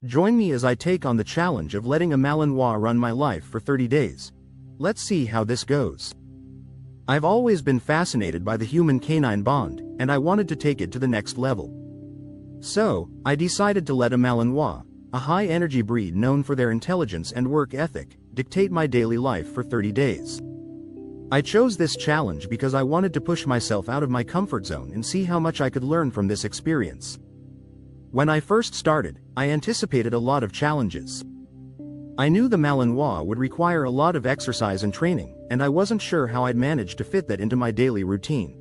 Join me as I take on the challenge of letting a Malinois run my life for 30 days. Let's see how this goes. I've always been fascinated by the human-canine bond, and I wanted to take it to the next level. So, I decided to let a Malinois, a high-energy breed known for their intelligence and work ethic, dictate my daily life for 30 days. I chose this challenge because I wanted to push myself out of my comfort zone and see how much I could learn from this experience. When I first started, I anticipated a lot of challenges. I knew the Malinois would require a lot of exercise and training, and I wasn't sure how I'd manage to fit that into my daily routine.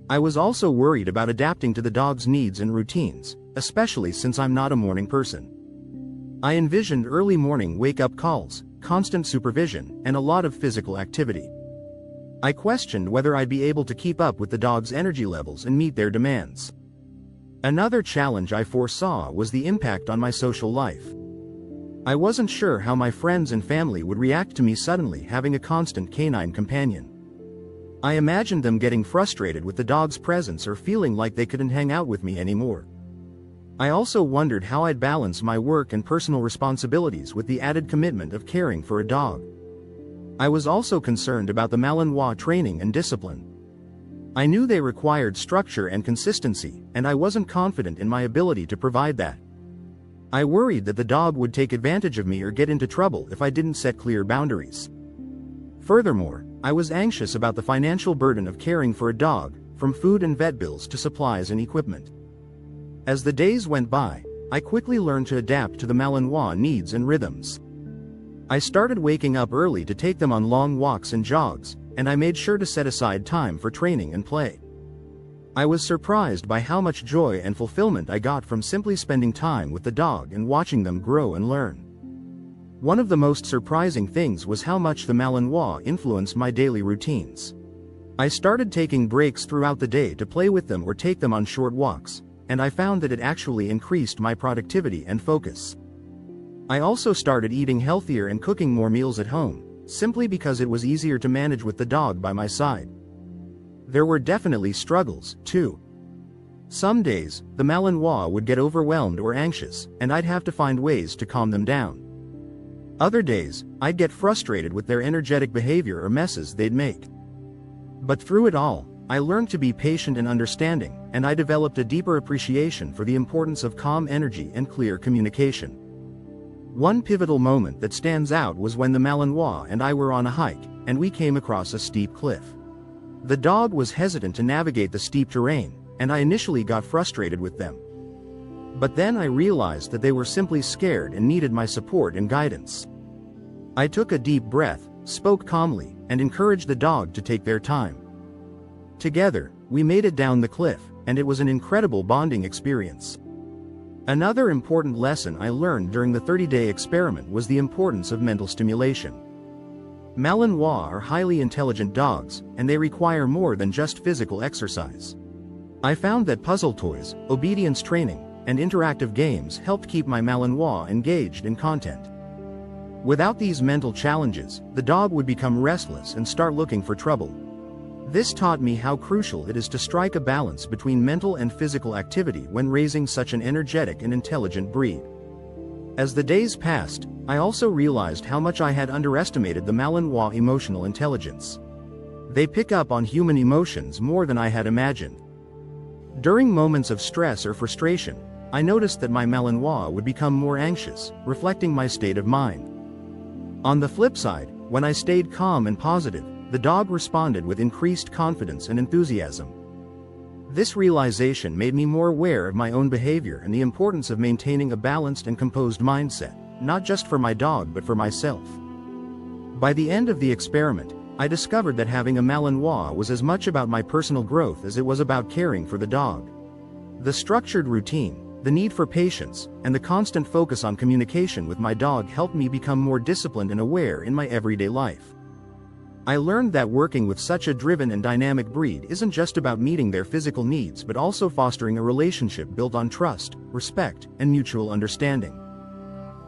I was also worried about adapting to the dog's needs and routines, especially since I'm not a morning person. I envisioned early morning wake-up calls, constant supervision, and a lot of physical activity. I questioned whether I'd be able to keep up with the dog's energy levels and meet their demands. Another challenge I foresaw was the impact on my social life. I wasn't sure how my friends and family would react to me suddenly having a constant canine companion. I imagined them getting frustrated with the dog's presence or feeling like they couldn't hang out with me anymore. I also wondered how I'd balance my work and personal responsibilities with the added commitment of caring for a dog. I was also concerned about the Malinois training and discipline. I knew they required structure and consistency, and I wasn't confident in my ability to provide that. I worried that the dog would take advantage of me or get into trouble if I didn't set clear boundaries. Furthermore, I was anxious about the financial burden of caring for a dog, from food and vet bills to supplies and equipment. As the days went by, I quickly learned to adapt to the Malinois needs and rhythms. I started waking up early to take them on long walks and jogs, and I made sure to set aside time for training and play. I was surprised by how much joy and fulfillment I got from simply spending time with the dog and watching them grow and learn. One of the most surprising things was how much the Malinois influenced my daily routines. I started taking breaks throughout the day to play with them or take them on short walks, and I found that it actually increased my productivity and focus. I also started eating healthier and cooking more meals at home, simply because it was easier to manage with the dog by my side. There were definitely struggles, too. Some days, the Malinois would get overwhelmed or anxious, and I'd have to find ways to calm them down. Other days, I'd get frustrated with their energetic behavior or messes they'd make. But through it all, I learned to be patient and understanding, and I developed a deeper appreciation for the importance of calm energy and clear communication. One pivotal moment that stands out was when the Malinois and I were on a hike, and we came across a steep cliff. The dog was hesitant to navigate the steep terrain, and I initially got frustrated with them. But then I realized that they were simply scared and needed my support and guidance. I took a deep breath, spoke calmly, and encouraged the dog to take their time. Together, we made it down the cliff, and it was an incredible bonding experience. Another important lesson I learned during the 30-day experiment was the importance of mental stimulation. Malinois are highly intelligent dogs, and they require more than just physical exercise. I found that puzzle toys, obedience training, and interactive games helped keep my Malinois engaged in content. Without these mental challenges, the dog would become restless and start looking for trouble. This taught me how crucial it is to strike a balance between mental and physical activity when raising such an energetic and intelligent breed. As the days passed, I also realized how much I had underestimated the Malinois' emotional intelligence. They pick up on human emotions more than I had imagined. During moments of stress or frustration, I noticed that my Malinois would become more anxious, reflecting my state of mind. On the flip side, when I stayed calm and positive, the dog responded with increased confidence and enthusiasm. This realization made me more aware of my own behavior and the importance of maintaining a balanced and composed mindset, not just for my dog but for myself. By the end of the experiment, I discovered that having a Malinois was as much about my personal growth as it was about caring for the dog. The structured routine, the need for patience, and the constant focus on communication with my dog helped me become more disciplined and aware in my everyday life. I learned that working with such a driven and dynamic breed isn't just about meeting their physical needs but also fostering a relationship built on trust, respect, and mutual understanding.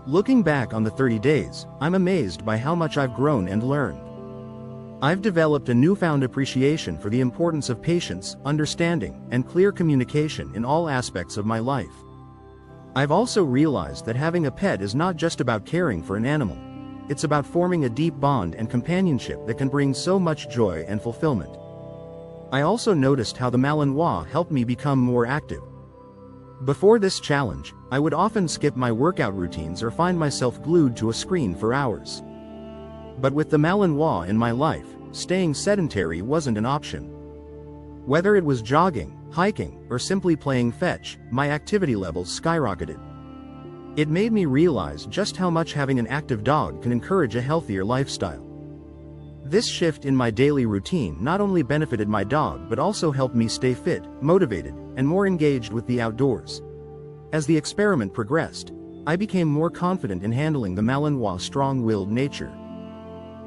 Looking back on the 30 days, I'm amazed by how much I've grown and learned. I've developed a newfound appreciation for the importance of patience, understanding, and clear communication in all aspects of my life. I've also realized that having a pet is not just about caring for an animal. It's about forming a deep bond and companionship that can bring so much joy and fulfillment. I also noticed how the Malinois helped me become more active. Before this challenge, I would often skip my workout routines or find myself glued to a screen for hours. But with the Malinois in my life, staying sedentary wasn't an option. Whether it was jogging, hiking, or simply playing fetch, my activity levels skyrocketed. It made me realize just how much having an active dog can encourage a healthier lifestyle. This shift in my daily routine not only benefited my dog but also helped me stay fit, motivated, and more engaged with the outdoors. As the experiment progressed, I became more confident in handling the Malinois' strong-willed nature.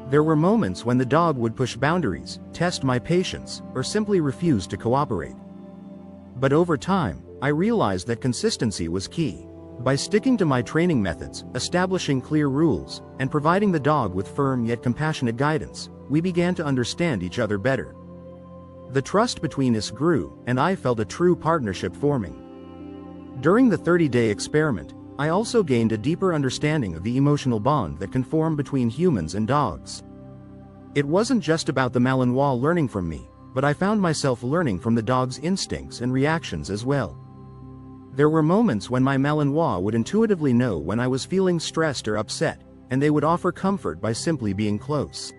There were moments when the dog would push boundaries, test my patience, or simply refuse to cooperate. But over time, I realized that consistency was key. By sticking to my training methods, establishing clear rules, and providing the dog with firm yet compassionate guidance, we began to understand each other better. The trust between us grew, and I felt a true partnership forming. During the 30-day experiment, I also gained a deeper understanding of the emotional bond that can form between humans and dogs. It wasn't just about the Malinois learning from me, but I found myself learning from the dog's instincts and reactions as well. There were moments when my Malinois would intuitively know when I was feeling stressed or upset, and they would offer comfort by simply being close.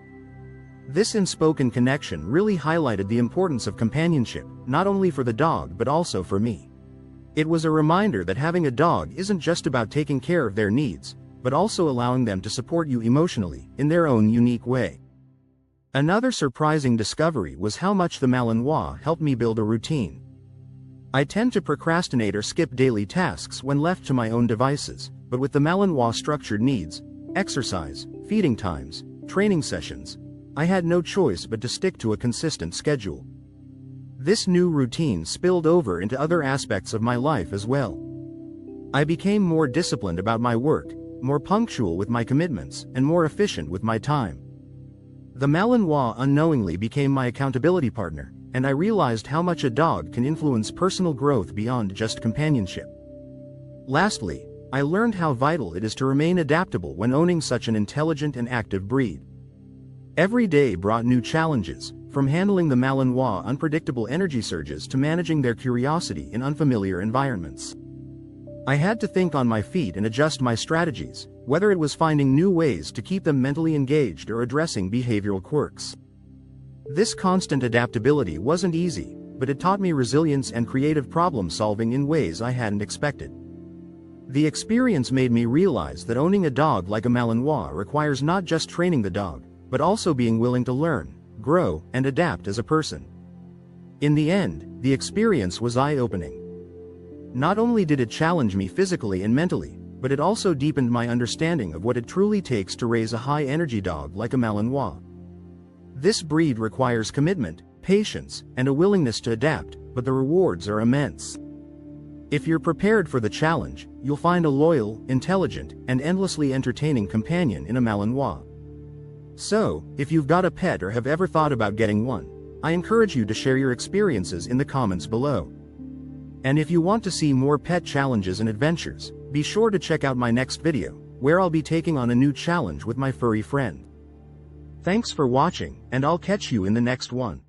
This unspoken connection really highlighted the importance of companionship, not only for the dog but also for me. It was a reminder that having a dog isn't just about taking care of their needs, but also allowing them to support you emotionally, in their own unique way. Another surprising discovery was how much the Malinois helped me build a routine. I tend to procrastinate or skip daily tasks when left to my own devices, but with the Malinois' structured needs, exercise, feeding times, training sessions, I had no choice but to stick to a consistent schedule. This new routine spilled over into other aspects of my life as well. I became more disciplined about my work, more punctual with my commitments, and more efficient with my time. The Malinois unknowingly became my accountability partner, and I realized how much a dog can influence personal growth beyond just companionship. Lastly, I learned how vital it is to remain adaptable when owning such an intelligent and active breed. Every day brought new challenges, from handling the Malinois' unpredictable energy surges to managing their curiosity in unfamiliar environments. I had to think on my feet and adjust my strategies, whether it was finding new ways to keep them mentally engaged or addressing behavioral quirks. This constant adaptability wasn't easy, but it taught me resilience and creative problem-solving in ways I hadn't expected. The experience made me realize that owning a dog like a Malinois requires not just training the dog, but also being willing to learn, grow, and adapt as a person. In the end, the experience was eye-opening. Not only did it challenge me physically and mentally, but it also deepened my understanding of what it truly takes to raise a high-energy dog like a Malinois. This breed requires commitment, patience, and a willingness to adapt, but the rewards are immense. If you're prepared for the challenge, you'll find a loyal, intelligent, and endlessly entertaining companion in a Malinois. So, if you've got a pet or have ever thought about getting one, I encourage you to share your experiences in the comments below. And if you want to see more pet challenges and adventures, be sure to check out my next video, where I'll be taking on a new challenge with my furry friend. Thanks for watching, and I'll catch you in the next one.